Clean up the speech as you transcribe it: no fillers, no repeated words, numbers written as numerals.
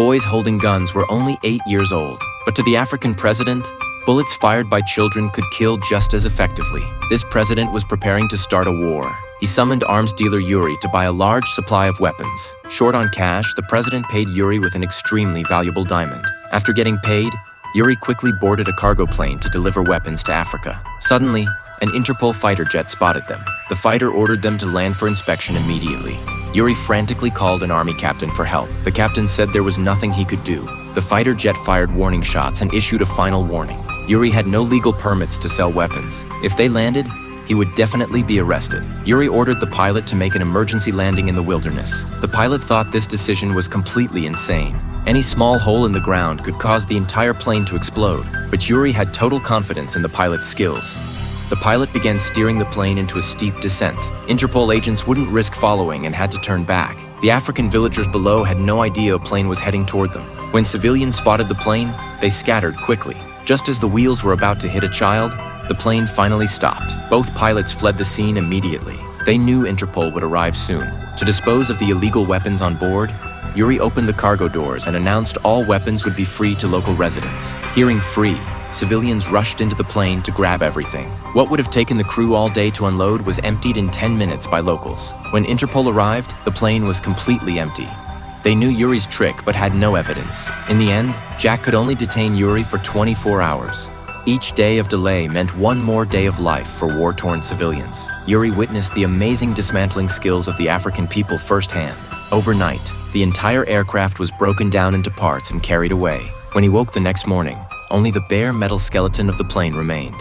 boys holding guns were only 8 years old. But to the African president, bullets fired by children could kill just as effectively. This president was preparing to start a war. He summoned arms dealer Yuri to buy a large supply of weapons. Short on cash, the president paid Yuri with an extremely valuable diamond. After getting paid, Yuri quickly boarded a cargo plane to deliver weapons to Africa. Suddenly, an Interpol fighter jet spotted them. The fighter ordered them to land for inspection immediately. Yuri frantically called an army captain for help. The captain said there was nothing he could do. The fighter jet fired warning shots and issued a final warning. Yuri had no legal permits to sell weapons. If they landed, he would definitely be arrested. Yuri ordered the pilot to make an emergency landing in the wilderness. The pilot thought this decision was completely insane. Any small hole in the ground could cause the entire plane to explode, but Yuri had total confidence in the pilot's skills. The pilot began steering the plane into a steep descent. Interpol agents wouldn't risk following and had to turn back. The African villagers below had no idea a plane was heading toward them. When civilians spotted the plane, they scattered quickly. Just as the wheels were about to hit a child, the plane finally stopped. Both pilots fled the scene immediately. They knew Interpol would arrive soon. To dispose of the illegal weapons on board, Yuri opened the cargo doors and announced all weapons would be free to local residents. Hearing free, civilians rushed into the plane to grab everything. What would have taken the crew all day to unload was emptied in 10 minutes by locals. When Interpol arrived, the plane was completely empty. They knew Yuri's trick but had no evidence. In the end, Jack could only detain Yuri for 24 hours. Each day of delay meant one more day of life for war-torn civilians. Yuri witnessed the amazing dismantling skills of the African people firsthand. Overnight, the entire aircraft was broken down into parts and carried away. When he woke the next morning, only the bare metal skeleton of the plane remained.